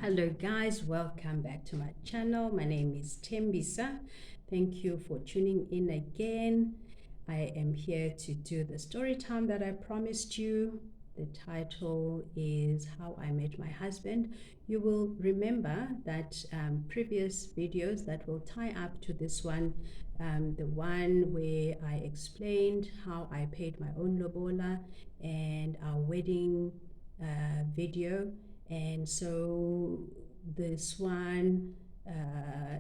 Hello guys, welcome back to my channel. My name is Tembisa. Thank you for tuning in again. I am here to do the story time that I promised you. The title is How I Met My Husband. You will remember that previous videos that will tie up to this one, the one where I explained how I paid my own lobola and our wedding video. And so this one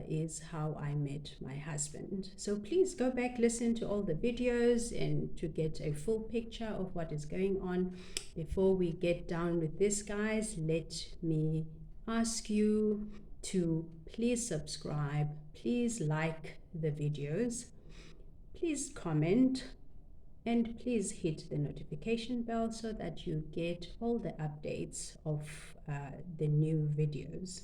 is how I met my husband. So please go back, listen to all the videos and to get a full picture of what is going on. Before we get down with this, guys, let me ask you to please subscribe, please like the videos, please comment, and please hit the notification bell so that you get all the updates of the new videos.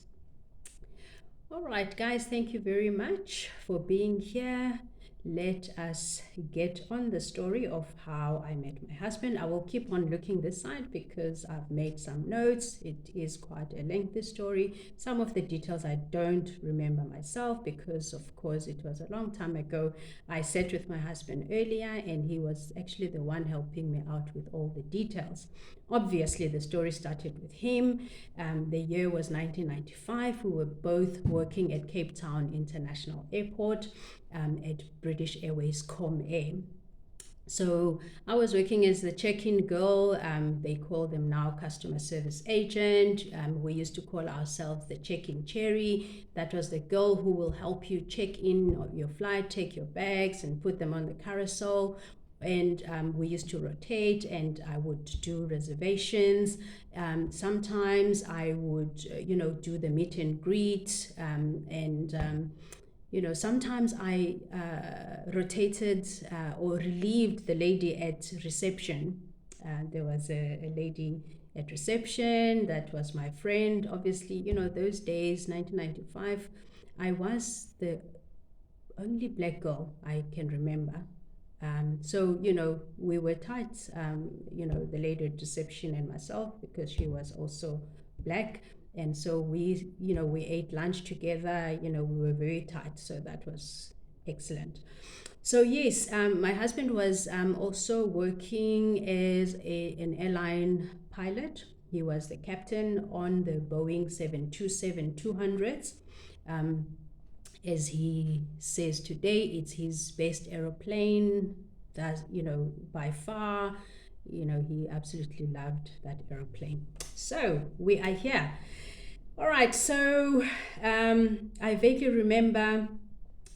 All right, guys, thank you very much for being here. Let us get on the story of how I met my husband. I will keep on looking this side because I've made some notes. It is quite a lengthy story. Some of the details I don't remember myself because, of course, it was a long time ago. I sat with my husband earlier and he was actually the one helping me out with all the details. Obviously, the story started with him. The year was 1995. We were both working at Cape Town International Airport at British Airways Comair. So I was working as the check-in girl. They call them now customer service agent. We used to call ourselves the check-in cherry. That was the girl who will help you check in your flight, take your bags and put them on the carousel. And we used to rotate and I would do reservations. Sometimes I would, do the meet and greet sometimes I rotated or relieved the lady at reception. There was a lady at reception that was my friend. Obviously, those days, 1995, I was the only black girl I can remember. So, we were tight, the lady at reception and myself, because she was also black. And so we ate lunch together, we were very tight. So that was excellent. So yes, my husband was also working as an airline pilot. He was the captain on the Boeing 727-200s. As he says today, it's his best aeroplane. That, by far, he absolutely loved that aeroplane. So we are here. All right, so I vaguely remember,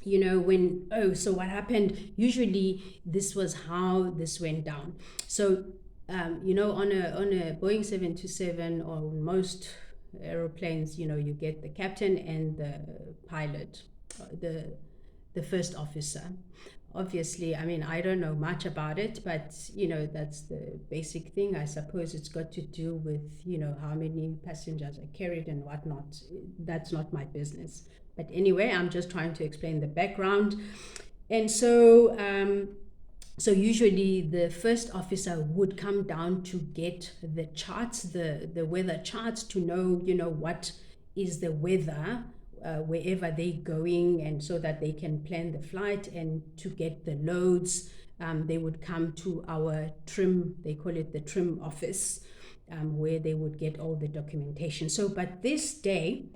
so what happened, usually this was how this went down. So, on a Boeing 727 or most aeroplanes, you get the captain and the pilot, the first officer. Obviously, I don't know much about it, but that's the basic thing. I suppose it's got to do with how many passengers are carried and whatnot. That's not my business, but anyway, I'm just trying to explain the background. And so usually the first officer would come down to get the charts, the weather charts, to know what is the weather wherever they're going, and so that they can plan the flight and to get the loads. They would come to our trim, they call it the trim office, where they would get all the documentation. So, but this day,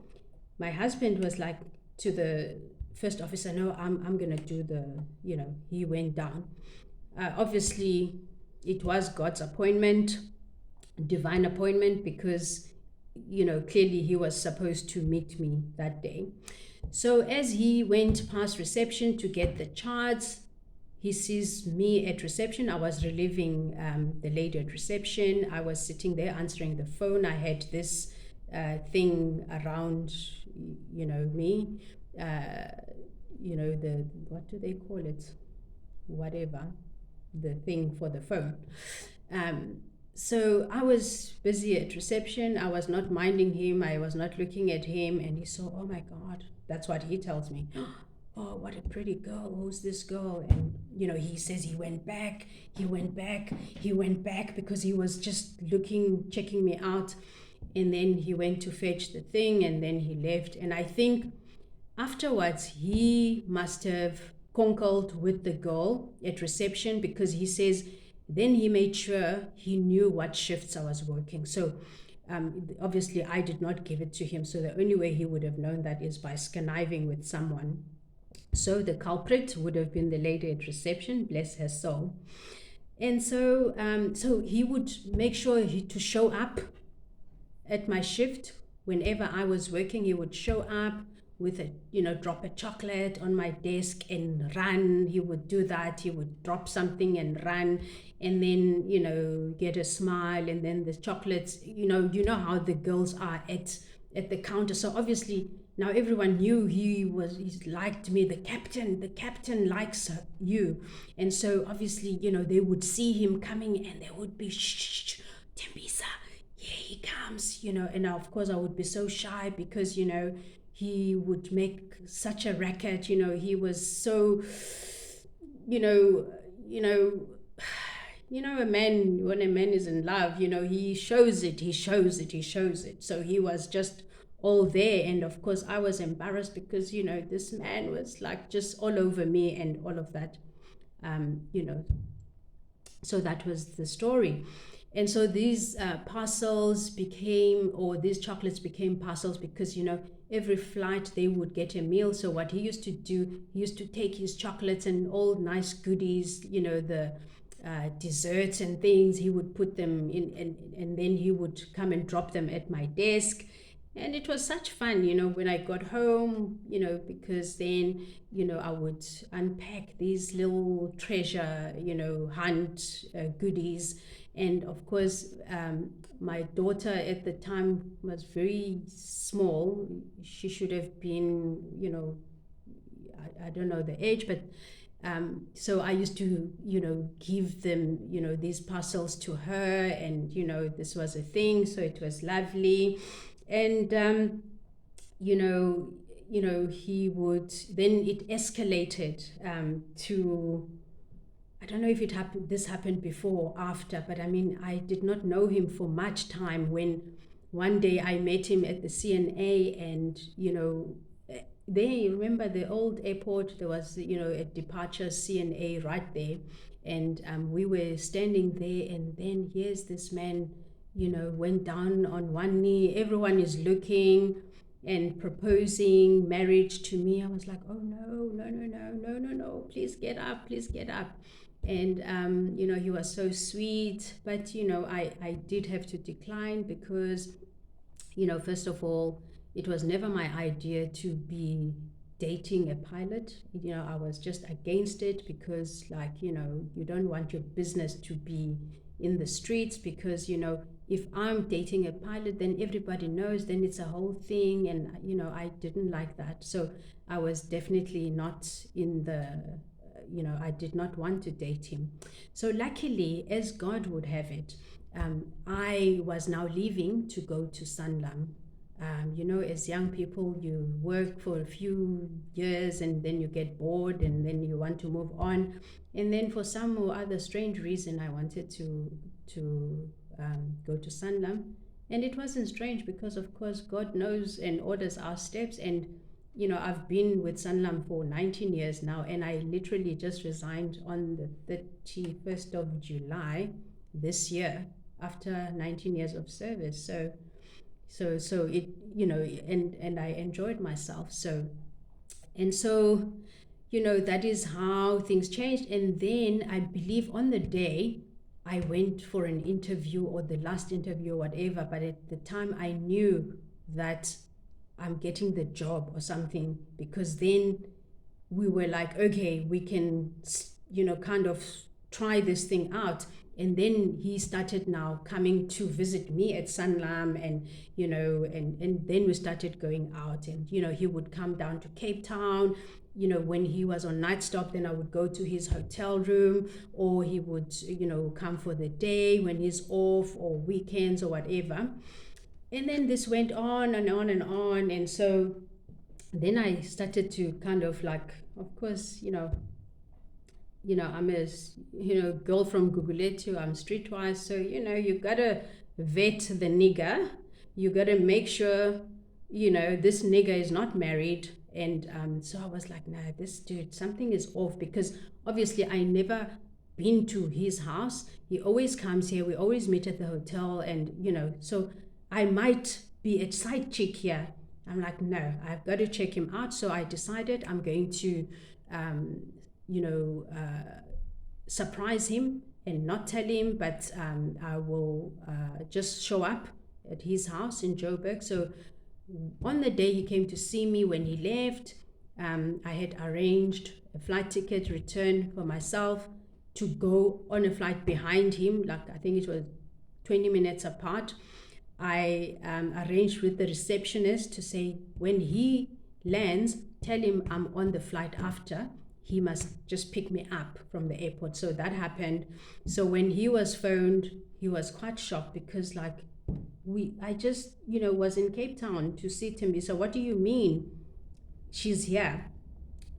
my husband was like to the first officer, no, I'm going to do the, he went down. Obviously, it was God's appointment, divine appointment, because clearly he was supposed to meet me that day. So as he went past reception to get the charts, he sees me at reception. I was relieving the lady at reception. I was sitting there answering the phone. I had this thing around, me, the, what do they call it? Whatever, the thing for the phone. So I was busy at reception. I was not minding him. I was not looking at him. And he saw, oh my God, that's what he tells me. Oh, what a pretty girl. Who's this girl? And, he says he went back because he was just checking me out. And then he went to fetch the thing, and then he left. And I think afterwards, he must have conkled with the girl at reception, because he says then he made sure he knew what shifts I was working. So obviously, I did not give it to him. So the only way he would have known that is by conniving with someone. So the culprit would have been the lady at reception, bless her soul. And so he would make sure to show up at my shift. Whenever I was working, he would show up with a, drop a chocolate on my desk and run. He would do that. He would drop something and run, and then, get a smile, and then the chocolates, how the girls are at the counter. So obviously now everyone knew he liked me. The captain likes you. And so obviously, they would see him coming, and they would be, shh, Tembisa, here he comes, and of course I would be so shy, because he would make such a racket. He was so, you know you know a man, when a man is in love, he shows it. So he was just all there. And of course I was embarrassed, because this man was like just all over me and all of that. So that was the story. And so these parcels became, or these chocolates became parcels, because every flight they would get a meal. So what he used to do, he used to take his chocolates and all nice goodies, the desserts and things, he would put them in, and then he would come and drop them at my desk. And it was such fun, when I got home, because then, I would unpack these little treasure, hunt goodies. And of course, my daughter at the time was very small. She should have been, I don't know the age, but so I used to, give them, these parcels to her, and, this was a thing. So it was lovely. And, he would, then it escalated to, I don't know if this happened before or after, but I mean, I did not know him for much time, when one day I met him at the CNA. And, they remember the old airport, there was, a departure CNA right there. And we were standing there, and then here's this man, went down on one knee. Everyone is looking and proposing marriage to me. I was like, oh no, please get up. And he was so sweet, but I did have to decline, because first of all, it was never my idea to be dating a pilot. I was just against it, because you don't want your business to be in the streets, because if I'm dating a pilot, then everybody knows, then it's a whole thing. And I didn't like that. So I was definitely not in the, I did not want to date him. So luckily, as God would have it, I was now leaving to go to Sanlam. As young people, you work for a few years, and then you get bored, and then you want to move on. And then for some or other strange reason, I wanted to go to Sanlam. And it wasn't strange, because of course God knows and orders our steps. And I've been with Sanlam for 19 years now, and I literally just resigned on the 31st of July this year, after 19 years of service. So it, and I enjoyed myself. So that is how things changed. And then I believe on the day I went for an interview, or the last interview or whatever, but at the time I knew that I'm getting the job or something, because then we were like, okay, we can, kind of try this thing out. And then he started now coming to visit me at Sanlam, and and then we started going out. And he would come down to Cape Town. When he was on night stop, then I would go to his hotel room, or he would come for the day when he's off, or weekends or whatever. And then this went on and on and on. And so then I started to kind of like, of course, I'm a girl from Guguletu, I'm streetwise, so you gotta vet the nigger, you got to make sure, this nigger is not married. And so I was like, no, this dude, something is off, because obviously I never been to his house. He always comes here. We always meet at the hotel. And, so I might be a side chick here. I'm like, no, I've got to check him out. So I decided I'm going to, um, you know, surprise him and not tell him, but I will just show up at his house in Joburg. So on the day he came to see me, when he left, I had arranged a flight ticket return for myself to go on a flight behind him, like I think it was 20 minutes apart. I arranged with the receptionist to say, when he lands, tell him I'm on the flight after. He must just pick me up from the airport. So that happened. So when he was phoned, he was quite shocked, because like I just, was in Cape Town to see Timby. So what do you mean she's here?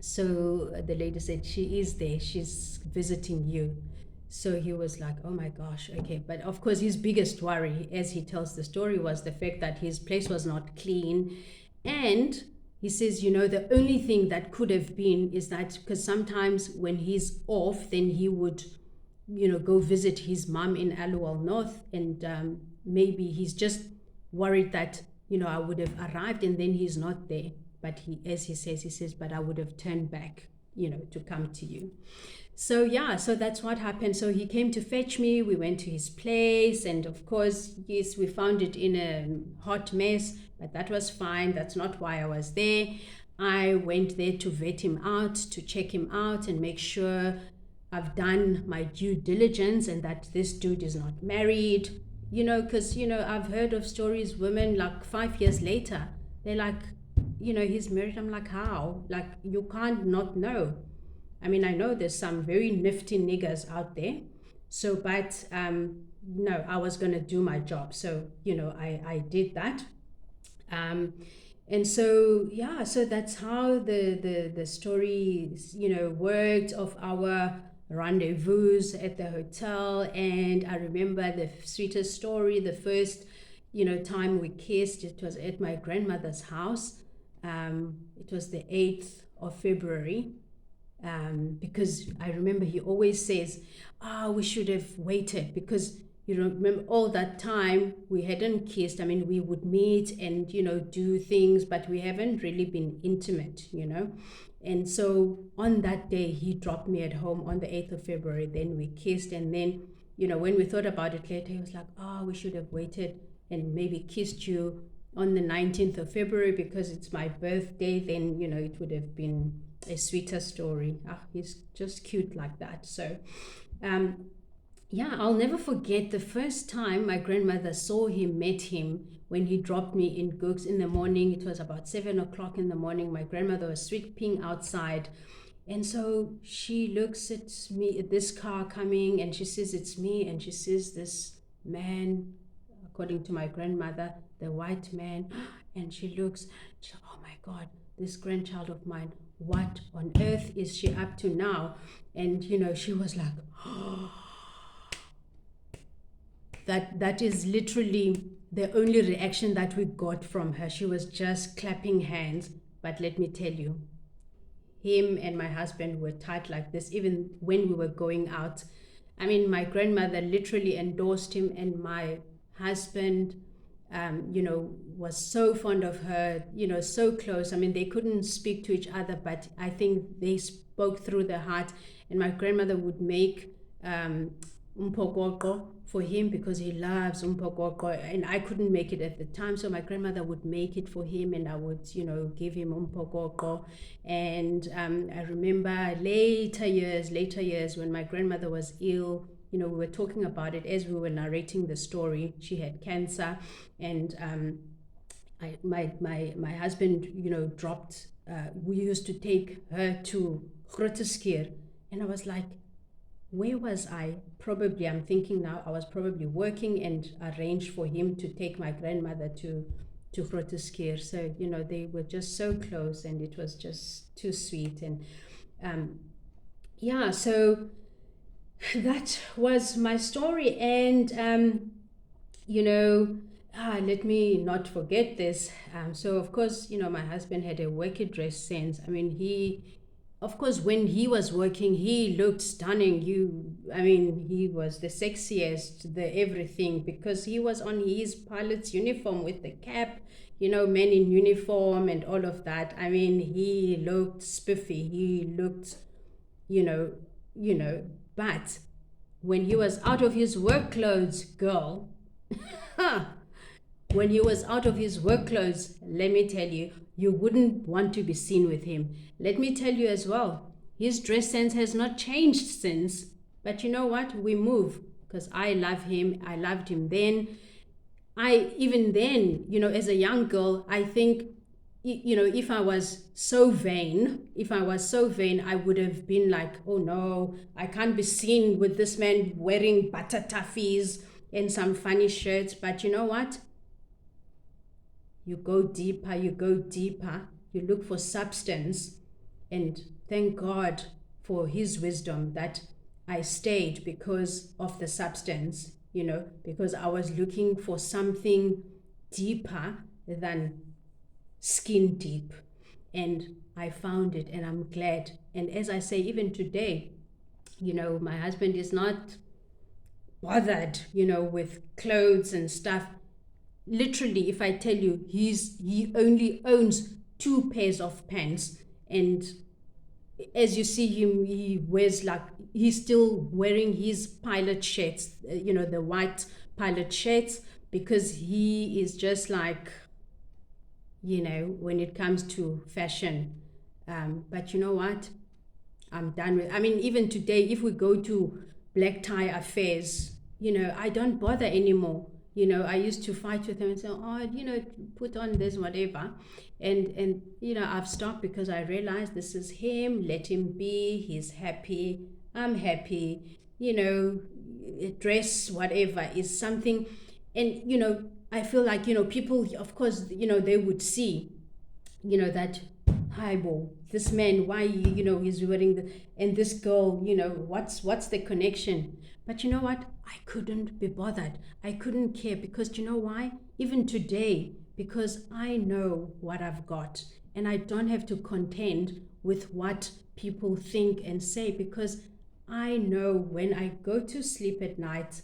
So the lady said, she is there. She's visiting you. So he was like, oh my gosh, okay. But of course, his biggest worry, as he tells the story, was the fact that his place was not clean. And he says, the only thing that could have been is that, because sometimes when he's off, then he would, go visit his mom in Aluwal North. And maybe he's just worried that, I would have arrived and then he's not there. But as he says, but I would have turned back, to come to you. So yeah, so that's what happened. So he came to fetch me. We went to his place, and of course, yes, we found it in a hot mess, but that was fine. That's not why I was there. I went there to vet him out, to check him out and make sure I've done my due diligence and that this dude is not married. Because, I've heard of stories, women like 5 years later, they're like, he's married. I'm like, how? Like, you can't not know. I mean, I know there's some very nifty niggers out there. So, but no, I was going to do my job. So, I did that. And so, yeah, so that's how the story, worked, of our rendezvous at the hotel. And I remember the sweetest story, the first, time we kissed, it was at my grandmother's house. It was the 8th of February. Because I remember he always says, we should have waited, because remember all that time we hadn't kissed. I mean, we would meet and do things, but we haven't really been intimate. And so on that day he dropped me at home on the 8th of February. Then we kissed, and then when we thought about it later, he was like, we should have waited and maybe kissed you on the 19th of February because it's my birthday. Then it would have been a sweeter story. He's just cute like that. So yeah, I'll never forget the first time my grandmother met him, when he dropped me in Gooks in the morning. It was about 7 o'clock in the morning. My grandmother was sweeping outside, and so she looks at me, at this car coming, and she says, it's me. And she says, this man, according to my grandmother, the white man. And she looks, oh my God, this grandchild of mine, what on earth is she up to now? And she was like, oh. That is literally the only reaction that we got from her. She was just clapping hands. But let me tell you, him and my husband were tight like this, even when we were going out. I mean, my grandmother literally endorsed him, and my husband was so fond of her, so close. I mean, they couldn't speak to each other, but I think they spoke through their heart. And my grandmother would make umpokoko for him, because he loves umpokoko, and I couldn't make it at the time. So my grandmother would make it for him, and I would, give him umpokoko. And I remember later years when my grandmother was ill, we were talking about it as we were narrating the story. She had cancer, and my husband, dropped. We used to take her to Grooteskier, and I was like, where was I? Probably, I'm thinking now, I was probably working and arranged for him to take my grandmother to Grooteskier. So they were just so close, and it was just too sweet. And yeah, so that was my story. And let me not forget this. So, of course, my husband had a work dress sense. I mean, of course, when he was working, he looked stunning. I mean, he was the sexiest, the everything, because he was on his pilot's uniform with the cap, men in uniform and all of that. I mean, he looked spiffy. He looked, you know, you know, but when he was out of his work clothes, girl, when he was out of his work clothes, let me tell you, you wouldn't want to be seen with him. Let me tell you as well, his dress sense has not changed since. But you know what? We move because I love him. I loved him then. Even then, as a young girl, I think, if I was so vain, I would have been like, oh no, I can't be seen with this man wearing butter toffees and some funny shirts. But you know what? You go deeper, you look for substance. And thank God for his wisdom that I stayed because of the substance, because I was looking for something deeper than skin deep. And I found it, and I'm glad. And as I say, even today, my husband is not bothered, with clothes and stuff. Literally, if I tell you, he only owns 2 pairs of pants, and as you see him, he wears, like, he's still wearing his pilot shirts, the white pilot shirts, because he is just like, when it comes to fashion. But you know what? I'm done with. I mean, even today, if we go to black tie affairs, I don't bother anymore. I used to fight with him and say, oh, put on this, whatever. And I've stopped because I realized this is him. Let him be. He's happy. I'm happy. Dress, whatever, is something. And, I feel like, people, of course, they would see, that, hi, bo, this man, why, he's wearing and this girl, what's the connection? But you know what? I couldn't be bothered. I couldn't care, because you know why? Even today, because I know what I've got, and I don't have to contend with what people think and say, because I know when I go to sleep at night,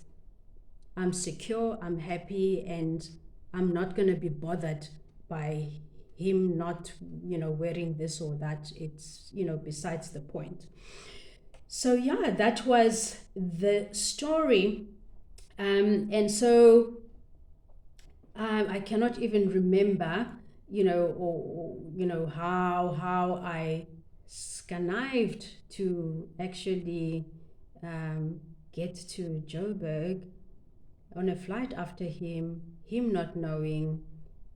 I'm secure, I'm happy, and I'm not going to be bothered by him not, wearing this or that. It's, besides the point. So, yeah, that was the story. And so I cannot even remember, how I connived to actually get to Joburg on a flight after him not knowing.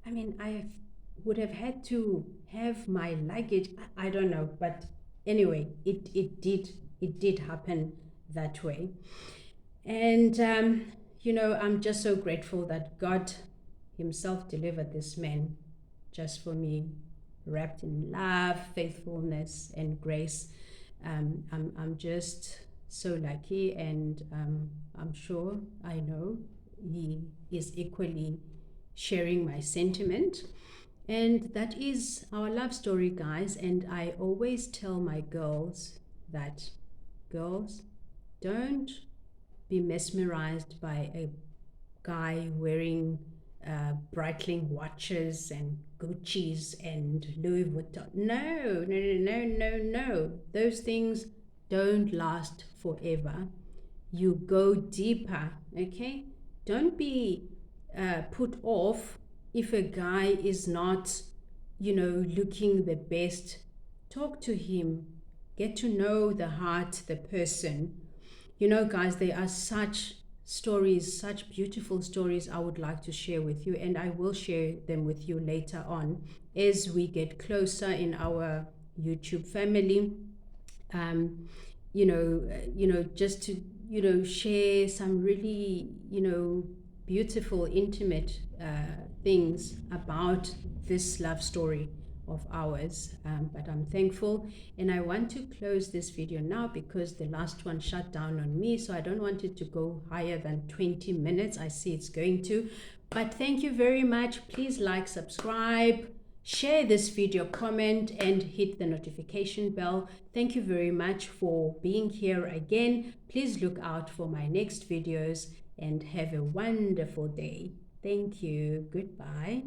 I mean, I would have had to have my luggage. I don't know, but anyway, it did happen that way. And I'm just so grateful that God himself delivered this man just for me, wrapped in love, faithfulness, and grace. I'm just so lucky, and I'm sure, I know he is equally sharing my sentiment. And that is our love story, guys. And I always tell my girls that, girls, don't be mesmerized by a guy wearing Breitling watches and Gucci's and Louis Vuitton. No. Those things don't last forever. You go deeper, okay? Don't be put off if a guy is not, looking the best. Talk to him. Get to know the heart, the person. Guys, there are such stories, such beautiful stories I would like to share with you, and I will share them with you later on as we get closer in our YouTube family. Just to, share some really, beautiful, intimate things about this love story of ours. But I'm thankful, and I want to close this video now because the last one shut down on me, so I don't want it to go higher than 20 minutes. I see it's going to, But thank you very much. Please like, subscribe, share this video, comment, and hit the notification bell. Thank you very much for being here again. Please look out for my next videos and have a wonderful day. Thank you. Goodbye.